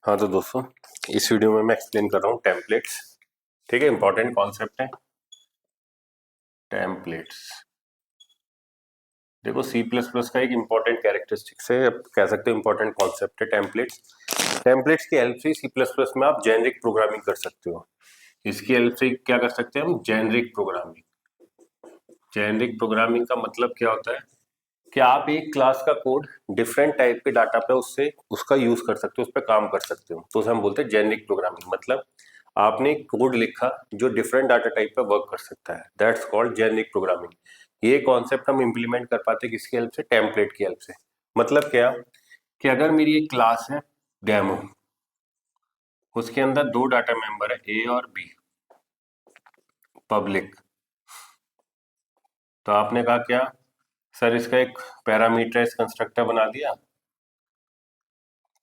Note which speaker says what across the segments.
Speaker 1: हाँ तो दोस्तों, इस वीडियो में मैं एक्सप्लेन कर रहा हूँ टेम्पलेट्स। ठीक है, इंपॉर्टेंट कॉन्सेप्ट है टेम्पलेट्स। देखो, सी प्लस प्लस का एक इंपॉर्टेंट कैरेक्टरिस्टिक्स है, आप कह सकते हो इंपॉर्टेंट कॉन्सेप्ट है टेम्पलेट्स। टेम्पलेट्स की हेल्प से सी प्लस प्लस में आप जेनरिक प्रोग्रामिंग कर सकते हो। इसकी हेल्प से क्या कर सकते हैं हम? Generic programming. जेनरिक प्रोग्रामिंग का मतलब क्या होता है कि आप एक क्लास का कोड डिफरेंट टाइप के डाटा पे उससे उसका यूज कर सकते हो, उस पर काम कर सकते हो, तो उसे हम बोलते हैं जेनरिक प्रोग्रामिंग। मतलब आपने एक कोड लिखा जो डिफरेंट डाटा टाइप पे वर्क कर सकता है, दैट्स कॉल्ड जेनरिक प्रोग्रामिंग। ये कॉन्सेप्ट हम इंप्लीमेंट कर पाते हैं किसकी हेल्प से? टेम्पलेट की हेल्प से। मतलब क्या कि अगर मेरी एक क्लास है डेमो, उसके अंदर दो डाटा मेंबर है ए और बी, पब्लिक। तो आपने कहा क्या सर, इसका एक पैरामीटराइज कंस्ट्रक्टर बना दिया।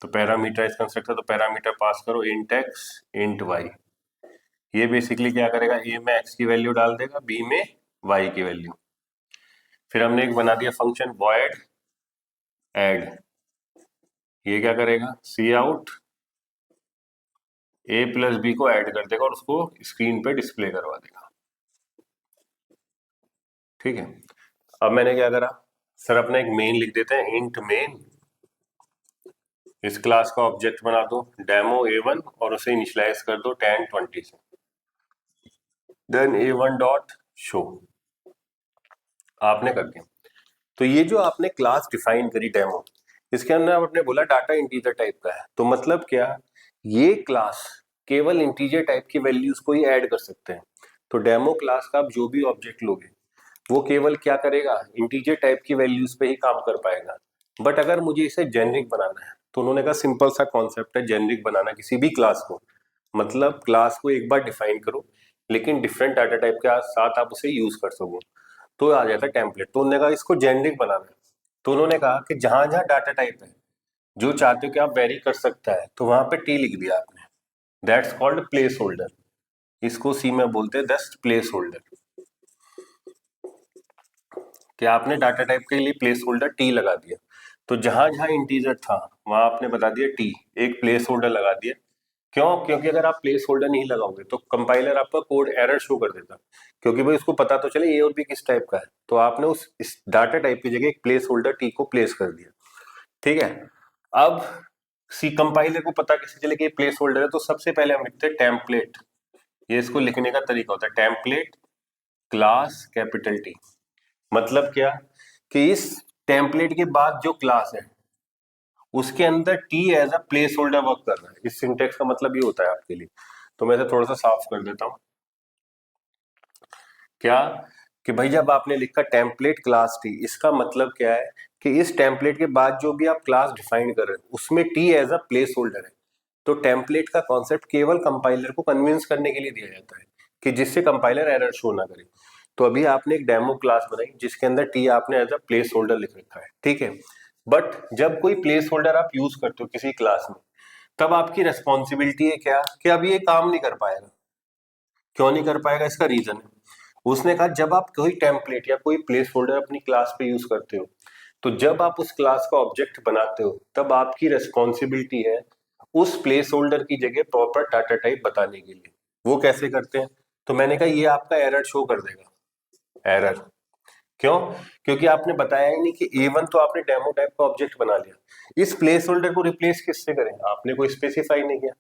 Speaker 1: तो पैरामीटराइज कंस्ट्रक्टर, तो पैरामीटर पास करो इंट एक्स इंट वाई। ये बेसिकली क्या करेगा? ए में एक्स की वैल्यू डाल देगा, बी में वाई की वैल्यू। फिर हमने एक बना दिया फंक्शन वॉइड ऐड। ये क्या करेगा? सी आउट ए प्लस बी को ऐड कर देगा और उसको स्क्रीन पे डिस्प्ले करवा देगा। ठीक है, अब मैंने क्या करा सर, अपना एक मेन लिख देते हैं, इंट मेन। इस क्लास का ऑब्जेक्ट बना दो डेमो ए1 और उसे इनिशियलाइज कर दो 1020 से। देन ए1 डॉट शो आपने कर दिया। तो ये जो आपने क्लास डिफाइन करी डेमो, इसके अंदर आपने बोला डाटा इंटीजर टाइप का है। तो मतलब क्या, ये क्लास केवल इंटीजर टाइप की वैल्यूज को ही ऐड कर सकते हैं। तो डेमो क्लास का आप जो भी ऑब्जेक्ट लोगे वो केवल क्या करेगा? इंटीजर टाइप की वैल्यूज पे ही काम कर पाएगा। बट अगर मुझे इसे जेनरिक बनाना है तो उन्होंने कहा सिंपल सा कॉन्सेप्ट है जेनरिक बनाना किसी भी क्लास को। मतलब क्लास को एक बार डिफाइन करो, लेकिन डिफरेंट डाटा टाइप के साथ आप उसे यूज कर सको, तो आ जाता है टेम्पलेट। तो उन्होंने कहा इसको जेनरिक बनाना है। तो उन्होंने कहा कि जहां जहां डाटा टाइप है जो चाहते हो कि आप वेरी कर सकता है, तो वहां पे टी लिख दिया आपने, दैट्स कॉल्ड प्लेस होल्डर। इसको सी में बोलते हैं जस्ट प्लेस होल्डर। कि आपने डाटा टाइप के लिए प्लेस होल्डर टी लगा दिया। तो जहां जहां इंटीजर था वहां आपने बता दिया टी, एक प्लेस होल्डर लगा दिया। क्यों? क्योंकि अगर आप प्लेस होल्डर नहीं लगाओगे तो कंपाइलर आपका कोड एरर शो कर देता, क्योंकि भाई उसको पता तो चले ए और बी किस टाइप का है। तो आपने उस इस डाटा टाइप की जगह एक प्लेस होल्डर टी को प्लेस कर दिया। ठीक है, अब सी कंपाइलर को पता कैसे चले कि ये प्लेस होल्डर है? तो सबसे पहले हम लिखते हैं टेम्पलेट। ये इसको लिखने का तरीका होता है टेम्पलेट क्लास कैपिटल टी। मतलब क्या कि इस टेम्पलेट के बाद जो क्लास है उसके अंदर T as a placeholder work कर रहा है। इस सिंटेक्स का मतलब ये होता है आपके लिए। तो मैं इसे थोड़ा सा साफ कर देता हूं। क्या कि भाई जब आपने लिखा टेम्पलेट क्लास टी, इसका मतलब क्या है कि इस टेम्पलेट के बाद जो भी आप क्लास डिफाइन कर रहे हैं उसमें T as a placeholder है। तो टेम्पलेट का कॉन्सेप्ट केवल कंपाइलर को कन्विंस करने के लिए दिया जाता है कि जिससे कंपाइलर एरर शो ना करे। तो अभी आपने एक डेमो क्लास बनाई जिसके अंदर टी आपने एज अ प्लेस होल्डर लिख रखा है। ठीक है, बट जब कोई प्लेस होल्डर आप यूज करते हो किसी क्लास में, तब आपकी रेस्पॉन्सिबिलिटी है क्या कि अब ये काम नहीं कर पाएगा। क्यों नहीं कर पाएगा? इसका रीजन है, उसने कहा जब आप कोई टेम्पलेट या कोई प्लेस होल्डर अपनी क्लास पे यूज करते हो, तो जब आप उस क्लास का ऑब्जेक्ट बनाते हो तब आपकी रेस्पॉन्सिबिलिटी है उस प्लेस होल्डर की जगह प्रॉपर डाटा टाइप बताने के लिए। वो कैसे करते हैं? तो मैंने कहा ये आपका एरर शो कर देगा। एरर क्यों? क्योंकि आपने बताया ही नहीं कि A1 तो आपने डेमो टाइप का ऑब्जेक्ट बना लिया, इस प्लेस होल्डर को रिप्लेस किससे करें? आपने कोई स्पेसिफाई नहीं किया।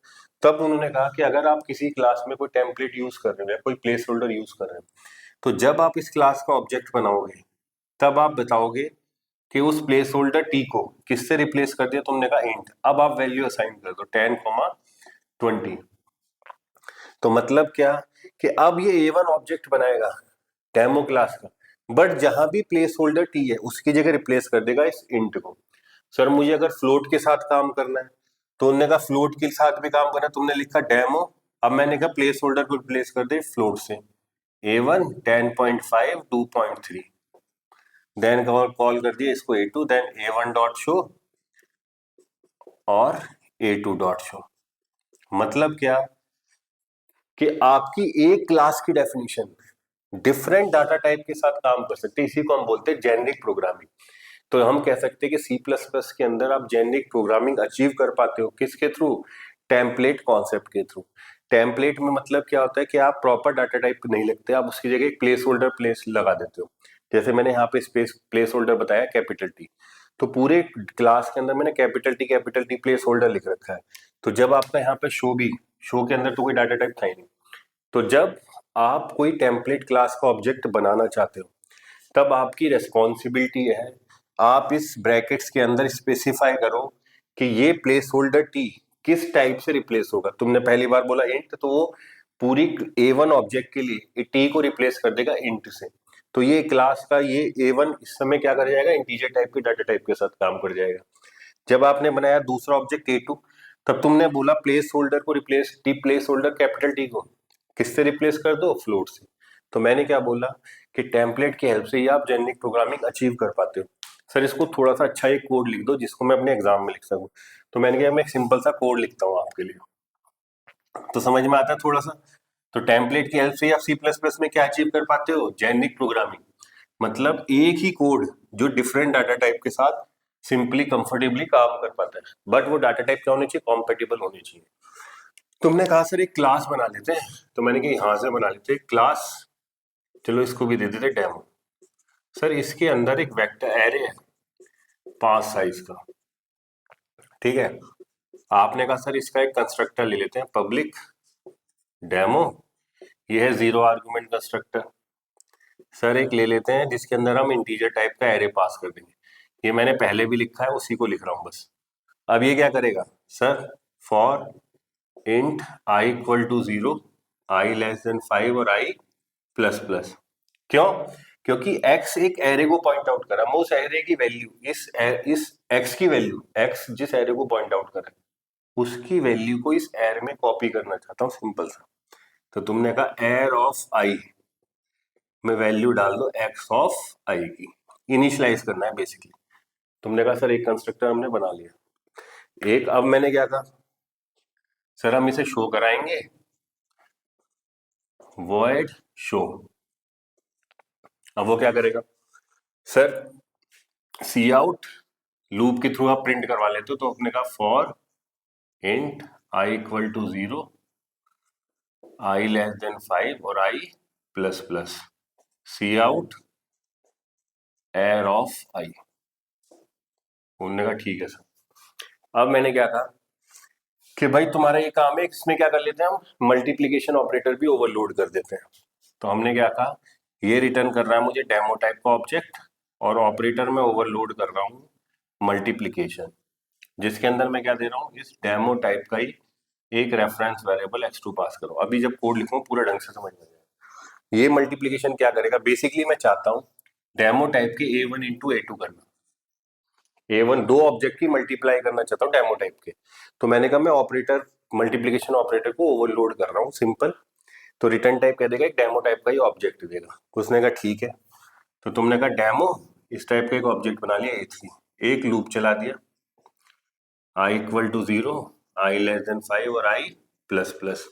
Speaker 1: तब उन्होंने कहा कि अगर आप किसी क्लास में कोई टेम्पलेट यूज कर रहे हो या कोई प्लेस होल्डर यूज कर रहे हो, तो जब आप इस क्लास का ऑब्जेक्ट बनाओगे तब आप बताओगे कि उस प्लेस होल्डर टी को किससे रिप्लेस कर दिया? तुमने कहा इंट। अब आप वैल्यू असाइन कर दो 10,20। तो मतलब क्या कि अब ये A1 ऑब्जेक्ट बनाएगा डेमो क्लास का, बट जहां भी प्लेस होल्डर टी है उसकी जगह रिप्लेस कर देगा इस इंट को। सर मुझे अगर फ्लोट के साथ काम करना है, तो उन्होंने कहा फ्लोट के साथ भी काम करना है, तुमने लिखा डेमो। अब मैंने कहा प्लेस होल्डर को रिप्लेस कर दे फ्लोट से, A1 10.5 2.3। देन कॉल कर दिया इसको A2, then A1 dot show और A2 डॉट शो। मतलब क्या कि आपकी एक क्लास की डेफिनेशन डिफरेंट डाटा टाइप के साथ काम कर सकते हैं। इसी को हम बोलते हैं जेनरिक प्रोग्रामिंग। तो हम कह सकते हैं कि सी प्लस प्लस के अंदर आप जेनरिक प्रोग्रामिंग अचीव कर पाते हो किसके थ्रू? टेम्पलेट कॉन्सेप्ट के थ्रू। टेम्पलेट में मतलब क्या होता है कि आप प्रॉपर डाटा टाइप नहीं लिखते, आप उसकी जगह एक प्लेस होल्डर प्लेस लगा देते हो। जैसे मैंने यहाँ पे स्पेस प्लेस होल्डर बताया कैपिटल टी, तो पूरे क्लास के अंदर मैंने कैपिटल टी प्लेस होल्डर लिख रखा है। तो जब आपका यहाँ पे शो के अंदर तो कोई डाटा टाइप था ही नहीं, तो जब आप कोई टेम्पलेट क्लास का ऑब्जेक्ट बनाना चाहते हो तब आपकी रेस्पॉन्सिबिलिटी है आप इस ब्रैकेट्स के अंदर स्पेसिफाई करो कि ये प्लेस होल्डर टी किस टाइप से रिप्लेस होगा। तुमने पहली बार बोला इंट, तो वो पूरी A1 ऑब्जेक्ट के लिए टी को रिप्लेस कर देगा इंट से। तो ये क्लास का ये A1 इस समय क्या कर जाएगा, इंटीजर टाइप के डाटा टाइप के साथ काम कर जाएगा। जब आपने बनाया दूसरा ऑब्जेक्ट A2, तब तुमने बोला प्लेस होल्डर को replace T place holder capital T को किससे रिप्लेस कर दो, फ्लोट से। तो मैंने क्या बोला कि टेम्पलेट की हेल्प से ही आप जेनेरिक प्रोग्रामिंग अचीव कर पाते हो। सर इसको थोड़ा सा अच्छा एक कोड लिख दो जिसको मैं अपने एग्जाम में लिख सकूं। तो मैंने कहा मैं एक सिंपल सा कोड लिखता हूँ आपके लिए, तो समझ में आता है थोड़ा सा। तो टेम्पलेट की हेल्प से ही आप सी प्लस प्लस में क्या अचीव कर पाते हो, जेनेरिक प्रोग्रामिंग। मतलब एक ही कोड जो डिफरेंट डाटा टाइप के साथ सिंपली कंफर्टेबली काम कर पाता है, बट वो डाटा टाइप क्या होने चाहिए, कॉम्पेटिबल होने चाहिए। तुमने कहा सर एक क्लास बना लेते हैं, तो मैंने कहा यहां से बना लेते हैं क्लास, चलो इसको भी दे देते डेमो। सर इसके अंदर एक वेक्टर एरे है 5 साइज का, ठीक है। आपने कहा सर इसका एक कंस्ट्रक्टर ले लेते हैं पब्लिक डेमो, ये है 0 आर्गुमेंट कंस्ट्रक्टर। सर एक ले लेते हैं जिसके अंदर हम इंटीजर टाइप का एरे पास कर देंगे, ये मैंने पहले भी लिखा है उसी को लिख रहा हूं बस। अब ये क्या करेगा sir, for int i equal to 0, I less than 5 और आई प्लस प्लस। क्यों, क्योंकि x एक एरे को पॉइंट आउट कर रहा है, मैं उस एरे की वैल्यू इस x की वैल्यू, x जिस एरे को पॉइंट आउट कर रहा है उसकी वैल्यू को इस एरे में कॉपी करना चाहता हूँ, सिंपल सा। तो तुमने कहा एर ऑफ आई में वैल्यू डाल दो x ऑफ आई की, इनिशियलाइज करना है बेसिकली। तुमने कहा सर एक कंस्ट्रक्टर हमने बना लिया। एक अब मैंने क्या कहा, सर हम इसे शो कराएंगे void शो। अब वो क्या करेगा सर, सी आउट लूप के थ्रू आप प्रिंट करवा लेते हो, तो अपने कहा for int i equal to 0, I less than 5 और i plus plus, cout arr of i. उन्होंने कहा ठीक है सर। अब मैंने क्या कहा कि भाई तुम्हारा ये काम है, इसमें क्या कर लेते हैं हम, मल्टीप्लीकेशन ऑपरेटर भी ओवरलोड कर देते हैं। तो हमने क्या कहा, ये रिटर्न कर रहा है मुझे डेमो टाइप का ऑब्जेक्ट, और ऑपरेटर में ओवरलोड कर रहा हूँ मल्टीप्लीकेशन, जिसके अंदर मैं क्या दे रहा हूँ, इस डेमो टाइप का ही एक रेफरेंस वेरिएबल x2 पास करो। अभी जब कोड लिखूँ पूरा ढंग से समझ में जाएगा। ये मल्टीप्लीकेशन क्या करेगा, बेसिकली मैं चाहता हूँ डेमो टाइप के A1 इंटू A2 करना, A1 दो ऑब्जेक्ट की मल्टीप्लाई करना चाहता हूँ डेमो टाइप के। तो मैंने कहा मैं ऑपरेटर मल्टीप्लीकेशन ऑपरेटर को ओवरलोड कर रहा हूँ सिंपल। तो रिटर्न टाइप कह देगा एक डेमो टाइप का ही ऑब्जेक्ट देगा। उसने कहा ठीक है। तो तुमने कहा डेमो इस टाइप का एक ऑब्जेक्ट बना लिया A3, एक लूप चला दिया I equal to 0, I less than 5 और आई प्लस प्लस।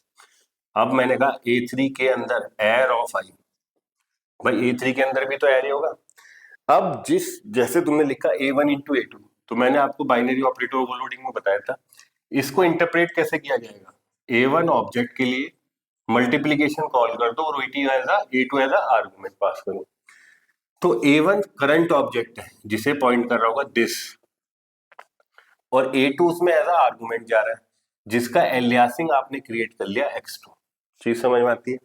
Speaker 1: अब मैंने कहा A3 के अंदर एर ऑफ आई, भाई A3 के अंदर भी तो एरे होगा। अब जिस जैसे तुमने लिखा A1 इंटू A2, तो मैंने आपको बाइनरी ऑपरेटर ओवरलोडिंग में बताया था, इसको इंटरप्रेट कैसे किया जाएगा, A1 ऑब्जेक्ट के लिए मल्टीप्लीकेशन कॉल कर दो और A2 एज आर्गुमेंट पास करो। तो A1 करंट ऑब्जेक्ट है जिसे पॉइंट कर रहा होगा दिस, और A2 उसमें एज आर्गुमेंट जा रहा है जिसका एलियासिंग आपने क्रिएट कर लिया x2। चीज समझ में आती है,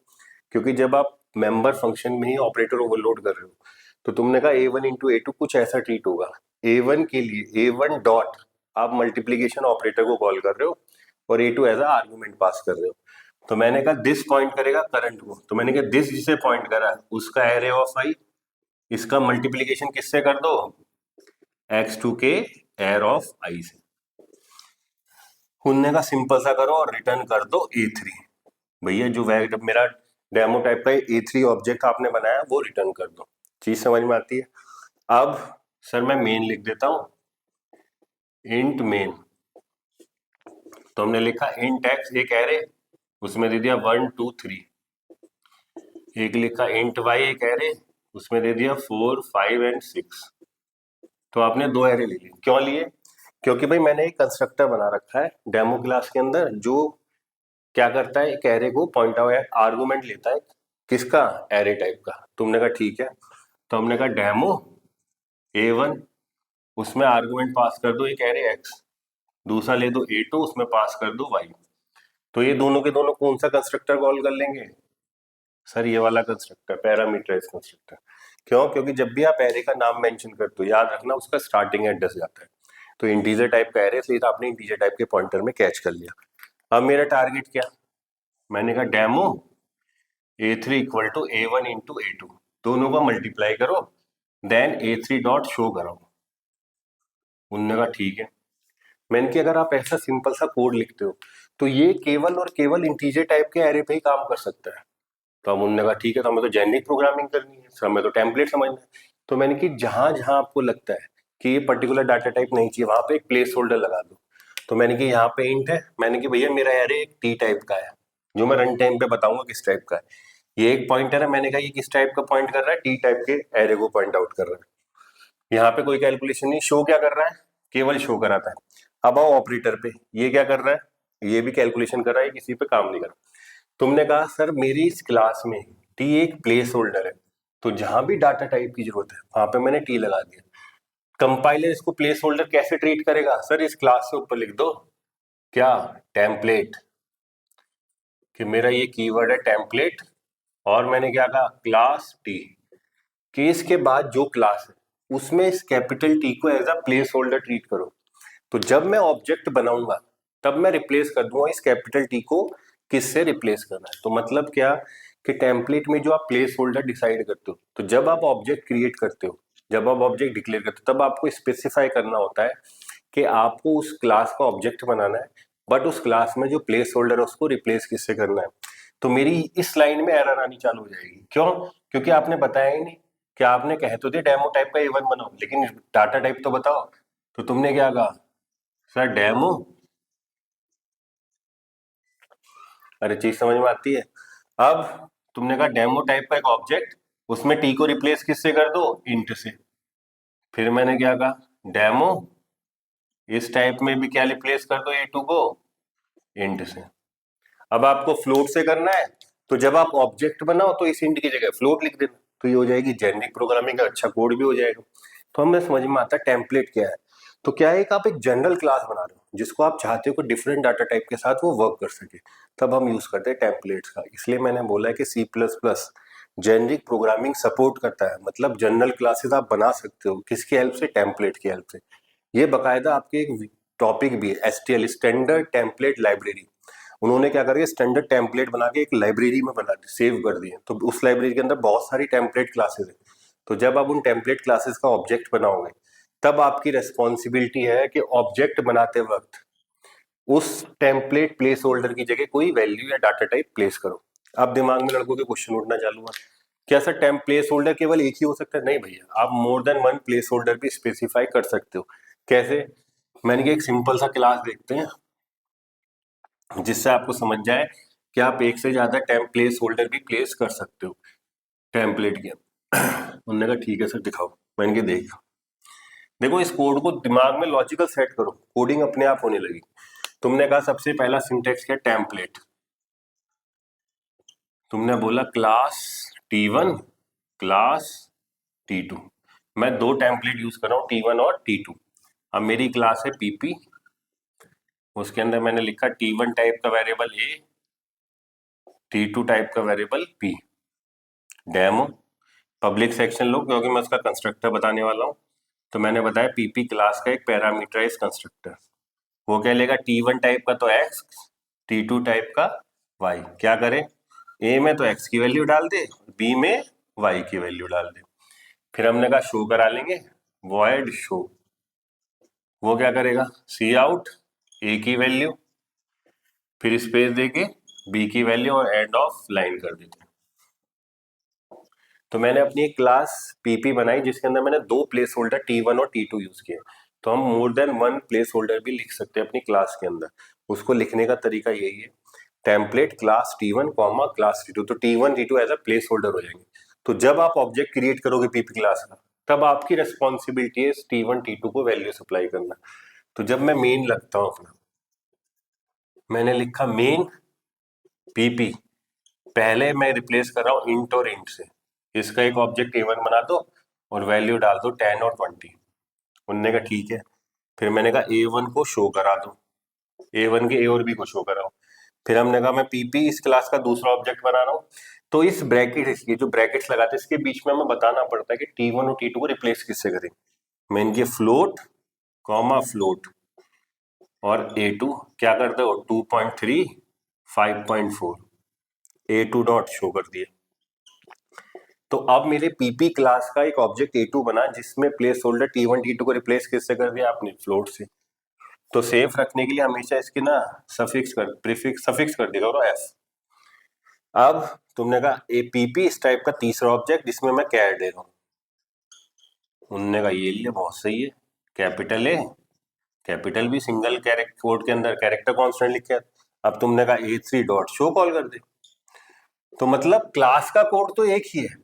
Speaker 1: क्योंकि जब आप मेंबर फंक्शन में ही ऑपरेटर ओवरलोड कर रहे हो, तो तुमने कहा A1 इंटू A2 कुछ ऐसा ट्रीट होगा। A1 के लिए A1 डॉट आप मल्टीप्लीकेशन ऑपरेटर को कॉल कर रहे हो और A2 एज आर्गुमेंट पास कर रहे हो। तो मैंने कहा दिस पॉइंट करेगा करंट को, तो मैंने कहा दिस जिसे पॉइंट करा है उसका एरे ऑफ आई, इसका मल्टीप्लीकेशन किससे कर दो, x2 के एर ऑफ आई से। उनने का सिंपल सा करो और रिटर्न कर दो A3। भैया जो मेरा डेमो टाइप का A3 ऑब्जेक्ट आपने बनाया वो रिटर्न कर दो। चीज समझ में आती है। अब सर मैं मेन लिख देता हूं, इंट मेन। तो हमने लिखा इंट x एक एरे, उसमें दे दिया 1 2 3। एक लिखा इंट y एक एरे, उसमें दे दिया 4 5 एंड 6। तो आपने दो एरे ले लिए, क्यों लिए, क्योंकि भाई मैंने एक कंस्ट्रक्टर बना रखा है डेमो क्लास के अंदर जो क्या करता है, एक एरे को पॉइंट आउट आर्गुमेंट लेता है, किसका, एरे टाइप का। तुमने कहा ठीक है, तो हमने कहा डेमो A1, उसमें आर्गुमेंट पास कर दो एक एरे x, दूसरा ले दो A2, उसमें पास कर दो y। तो ये दोनों के दोनों कौन सा कंस्ट्रक्टर कॉल कर लेंगे, सर ये वाला कंस्ट्रक्टर, पैरामीटराइज कंस्ट्रक्टर। क्यों, क्योंकि जब भी आप एरे का नाम मेंशन करते हो याद रखना उसका स्टार्टिंग एड्रेस जाता है। तो इंटीजर टाइप का एरे, इसलिए तो आपने इंटीजर टाइप के पॉइंटर में कैच कर लिया। अब मेरा टारगेट क्या, मैंने कहा demo A3 equal to A1 into A2, दोनों का मल्टीप्लाई करो, देन A3 डॉट शो कराओ। उन्होंने कहा ठीक है। मैंने कि अगर आप ऐसा सिंपल सा कोड लिखते हो तो ये केवल और केवल इंटीजर टाइप के एरे पे ही काम कर सकता है। तो हम उन्होंने कहा ठीक है, तो हमें तो जेनेरिक प्रोग्रामिंग करनी है, हमें तो टेम्पलेट समझना है। तो मैंने कि जहां जहां आपको लगता है कि ये पर्टिकुलर डाटा टाइप नहीं चाहिए वहां पे एक प्लेस होल्डर लगा दो। तो मैंने कि यहाँ पे इंट है, मैंने कि भैया मेरा एरे एक टी टाइप का है, जो मैं रन टाइम पे बताऊंगा किस टाइप का है। ये एक पॉइंटर है, मैंने कहा ये किस टाइप का पॉइंट कर रहा है, टी टाइप के एरे को पॉइंट आउट कर रहा है। यहाँ पे कोई कैलकुलेशन नहीं, शो क्या कर रहा है, केवल शो कराता है। अब आओ ऑपरेटर पे, ये क्या कर रहा है, ये भी कैलकुलेशन कर रहा है, किसी पे काम नहीं कर रहा। तुमने कहा सर मेरी इस क्लास में टी एक प्लेस होल्डर है, तो जहां भी डाटा टाइप की जरूरत है वहां पे मैंने टी लगा दिया। कंपाइलर इसको प्लेस होल्डर कैसे ट्रीट करेगा, सर इस क्लास से ऊपर लिख दो क्या, टेम्पलेट, कि मेरा ये कीवर्ड है टेम्पलेट, और मैंने क्या कहा, क्लास टी, केस के बाद जो क्लास है उसमें इस कैपिटल टी को as a placeholder treat करो। तो जब मैं ऑब्जेक्ट बनाऊंगा तब मैं रिप्लेस कर दूंगा इस कैपिटल टी को, किससे रिप्लेस करना है। तो मतलब क्या, कि टेम्पलेट में जो आप प्लेस होल्डर डिसाइड करते हो, तो जब आप ऑब्जेक्ट क्रिएट करते हो, जब आप ऑब्जेक्ट डिक्लेयर करते हो, तब आपको स्पेसिफाई करना होता है कि आपको उस क्लास का ऑब्जेक्ट बनाना है, बट उस क्लास में जो प्लेस होल्डर है उसको रिप्लेस किससे करना है। तो मेरी इस लाइन में एरर आनी चालू हो जाएगी। क्यों, क्योंकि आपने बताया ही नहीं कि आपने कहे तो दिया डेमो टाइप का A1 बनाओ, लेकिन डाटा टाइप तो बताओ। तो तुमने क्या कहा, सर डेमो, अरे चीज समझ में आती है। अब तुमने कहा डेमो टाइप का एक ऑब्जेक्ट, उसमें टी को रिप्लेस किससे कर दो, इंट से। फिर मैंने क्या कहा, डेमो इस टाइप में भी क्या रिप्लेस कर दो A2 को, इंट से। अब आपको फ्लोट से करना है, तो जब आप ऑब्जेक्ट बनाओ तो इस इंट की जगह फ्लोट लिख देना, तो ये हो जाएगी जेनेरिक प्रोग्रामिंग का अच्छा कोड भी हो जाएगा। तो हमें समझ में आता है टेम्पलेट क्या है। तो क्या है, एक आप एक जनरल क्लास बना रहे हो जिसको आप चाहते हो कि डिफरेंट डाटा टाइप के साथ वो वर्क कर सके, तब हम यूज करते हैं टेम्पलेट्स का। इसलिए मैंने बोला है कि C++ जेनेरिक प्रोग्रामिंग सपोर्ट करता है, मतलब जनरल क्लासेस आप बना सकते हो किसकी हेल्प से, टेम्पलेट की हेल्प से। ये बकायदा आपके एक टॉपिक भी है, STL स्टैंडर्ड टेम्पलेट लाइब्रेरी। उन्होंने क्या करके स्टैंडर्ड टेम्पलेट बना के एक लाइब्रेरी में बना दी, सेव कर दिए। तो उस लाइब्रेरी के अंदर बहुत सारी टेम्पलेट क्लासेस है। तो जब आप उन टेम्पलेट क्लासेस का ऑब्जेक्ट बनाओगे, तब आपकी रेस्पॉन्सिबिलिटी है कि ऑब्जेक्ट बनाते वक्त उस टेम्पलेट प्लेस होल्डर की जगह कोई वैल्यू या डाटा टाइप प्लेस करो। अब दिमाग में लड़कों के क्वेश्चन उठना चालू हुआ, क्या सर टेम्प प्लेस होल्डर केवल एक ही हो सकता है, नहीं भैया, आप more than one place holder भी स्पेसिफाई कर सकते हो। कैसे, मैंने कि एक सिंपल सा क्लास देखते हैं जिससे आपको समझ जाए कि आप एक से ज्यादा प्लेस होल्डर भी प्लेस कर सकते हो टेम्पलेट के। उन्होंने कहा ठीक है सर दिखाओ। मैंने कहा देख, देखो इस कोड को दिमाग में लॉजिकल सेट करो, कोडिंग अपने आप होने लगी। तुमने कहा सबसे पहला सिंटेक्स क्या, टेम्पलेट। तुमने बोला क्लास T1 क्लास T2, मैं दो टेम्पलेट यूज कर रहा हूँ T1 और T2। अब मेरी क्लास है PP, उसके अंदर मैंने लिखा T1 टाइप का वेरिएबल A, T2 टाइप का variable P। Demo public section लो, क्योंकि मैं उसका कंस्ट्रक्टर बताने वाला हूँ। तो मैंने बताया PP क्लास का एक पैरामीटराइज कंस्ट्रक्टर, वो क्या लेगा, T1 टाइप का तो X, T2 टाइप का Y। क्या करे, A में तो X की वैल्यू डाल दे, B में Y की वैल्यू डाल दे। फिर हमने कहा शो करा लेंगे, वॉइड शो। वो क्या करेगा, सी आउट A की वैल्यू, फिर स्पेस देके B की वैल्यू, और एंड ऑफ लाइन कर देते हैं। तो मैंने अपनी एक क्लास PP बनाई जिसके अंदर मैंने दो प्लेस होल्डर T1 और T2 यूज किए। तो हम more than one place holder भी लिख सकते हैं अपनी क्लास के अंदर। उसको लिखने का तरीका यही है, template class T1 comma class T2, तो T1 T2 as a place holder हो जाएंगे। तो जब आप ऑब्जेक्ट क्रिएट करोगे PP क्लास का, तब आपकी रेस्पॉन्सिबिलिटी है T1 T2 को वैल्यू सप्लाई करना। तो जब मैं मेन लगता हूं अपना, मैंने लिखा मेन पीपी, पहले मैं रिप्लेस कर रहा हूं इंट और इंट से, इसका एक ऑब्जेक्ट A1 बना दो और वैल्यू डाल दो 10 और 20। उनने कहा ठीक है। फिर मैंने कहा A1 को शो करा दो, A1 के A और B को शो कराओ। फिर हमने कहा मैं पीपी इस क्लास का दूसरा ऑब्जेक्ट बना रहा हूँ, तो इस ब्रैकेट, इसकी जो ब्रैकेट्स लगाते हैं इसके बीच में हमें बताना पड़ता है कि T1 और T2 को रिप्लेस किससे करें। मैं इनके फ्लोट कॉमा फ्लोट और A2 क्या करते हो 2.3 5.4 A2 डॉट शो कर दिए। तो अब मेरे पीपी क्लास का एक ऑब्जेक्ट A2 बना जिसमें प्लेस होल्डर T1 T2 को रिप्लेस किससे कर दिया आपने, फ्लोट से। तो सेफ रखने के लिए हमेशा इसके ना सफिक्स कर देगा और एफ। अब तुमने कहा ए पीपी इस टाइप का तीसरा ऑब्जेक्ट जिसमें मैं कैर दे रहा हूं, उनने कहा ये लिए बहुत सही है, capital A capital B single character code के अंदर कैरेक्टर कॉन्स्टेंट लिखे। अब तुमने कहा A3 डॉट शो कॉल कर दे। तो मतलब क्लास का कोड तो एक ही है,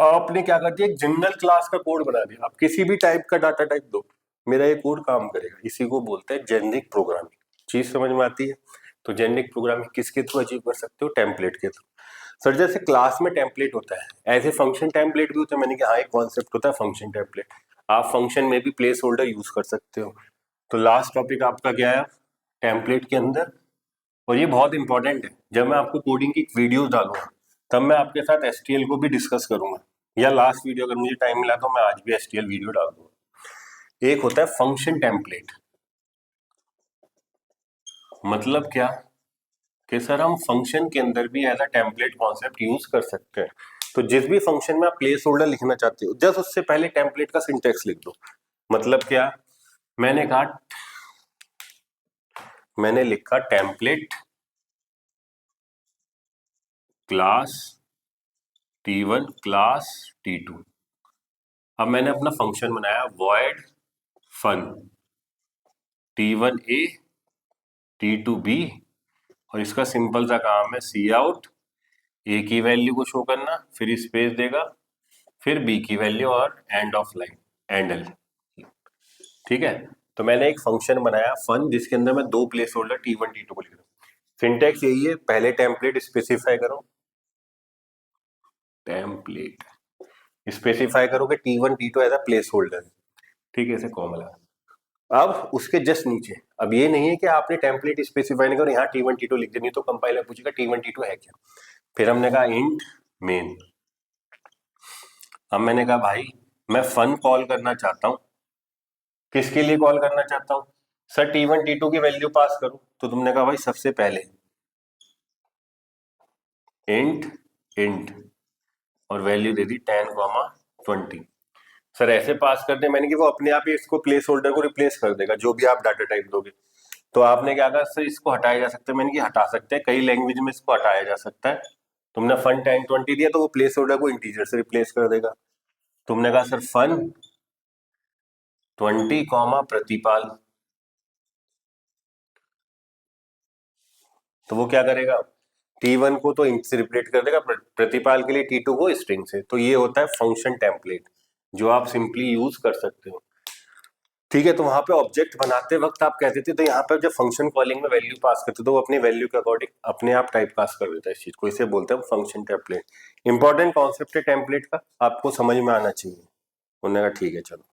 Speaker 1: आपने क्या कर दिया एक जनरल क्लास का कोड बना दिया। आप किसी भी टाइप का डाटा टाइप दो, मेरा ये कोड काम करेगा। इसी को बोलते हैं जेनेरिक प्रोग्रामिंग। चीज समझ में आती है? तो जेनेरिक प्रोग्रामिंग किसके थ्रू अचीव कर सकते हो, टेम्पलेट के थ्रू। सर जैसे क्लास में टेम्पलेट होता है, ऐसे फंक्शन टेम्पलेट भी होता है। मैंने कहा हाँ एक कॉन्सेप्ट होता है फंक्शन टेम्पलेट, आप फंक्शन में भी प्लेस होल्डर यूज कर सकते हो। तो लास्ट टॉपिक आपका क्या है, टेम्पलेट के अंदर। और ये बहुत इंपॉर्टेंट है, जब मैं आपको कोडिंग की वीडियो डालूंगा तब मैं आपके साथ एसटीएल को भी डिस्कस करूंगा, या लास्ट वीडियो अगर मुझे टाइम मिला तो मैं आज भी एसटीएल वीडियो डाल दूंगा। एक होता है फंक्शन टेम्पलेट, मतलब क्या कि सर हम फंक्शन के अंदर भी as a template concept use कर सकते हैं। तो जिस भी फंक्शन में आप प्लेस होल्डर लिखना चाहते हो जस्ट उससे पहले टेम्पलेट का सिंटेक्स लिख दो। मतलब क्या, मैंने कहा मैंने लिखा template class T1 class T2। अब मैंने अपना फंक्शन बनाया void fun T1 A T2 B, और इसका सिंपल सा काम है सी आउट, ए की वैल्यू को शो करना, फिर स्पेस देगा, फिर बी की वैल्यू और end of line and L. ठीक है, तो मैंने एक फंक्शन बनाया फन जिसके अंदर मैं दो प्लेस होल्डर T1 T2 को लिख रहा हूँ। सिंटेक्स यही है, पहले टेम्पलेट स्पेसिफाई करो, टेम्पलेट स्पेसिफाई करो कि T1 T2 as a place holder. ठीक है, इसे कॉमा लगा। अब उसके जस्ट नीचे, अब ये नहीं है कि आपने टेम्पलेट स्पेसिफाई नहीं करो यहाँ T1 T2 लिख देनी, तो कंपाइलर पूछेगा T1 T2 है क्या। फिर हमने कहा इंट मेन। अब मैंने कहा भाई मैं फन कॉल करना चाहता हूं, किसके लिए कॉल करना चाहता हूं, सर T1 T2 की वैल्यू पास करो। तो तुमने कहा भाई सबसे पहले इंट इंट और वैल्यू दे दी 10, 20। सर ऐसे पास कर दे, मैंने कि वो अपने आप ही इसको प्लेस होल्डर को रिप्लेस कर देगा जो भी आप डाटा टाइप दोगे। तो आपने क्या कहा सर इसको हटाया जा सकता है, मैंने कि हटा सकते हैं, कई लैंग्वेज में इसको हटाया जा सकता है। तुमने फन 10, 20 दिया तो वो प्लेस होल्डर को इंटीजर से रिप्लेस कर देगा। तुमने कहा सर फन 20 कॉमा प्रतिपाल, तो वो क्या करेगा T1 को तो इंट से रिप्लेस कर देगा, प्रतिपाल के लिए T2 को स्ट्रिंग से। तो ये होता है फंक्शन टेम्पलेट जो आप सिंपली यूज कर सकते हो। ठीक है, तो वहां पे ऑब्जेक्ट बनाते वक्त आप कहते थे, तो यहाँ पे जब फंक्शन कॉलिंग में वैल्यू पास करते तो वो अपनी वैल्यू के अकॉर्डिंग अपने आप टाइप पास कर देता है इस चीज को, इसे बोलते हैं फंक्शन टेम्पलेट। इंपॉर्टेंट कॉन्सेप्ट है टेम्पलेट का, आपको समझ में आना चाहिए। उन्होंने कहा ठीक है चलो।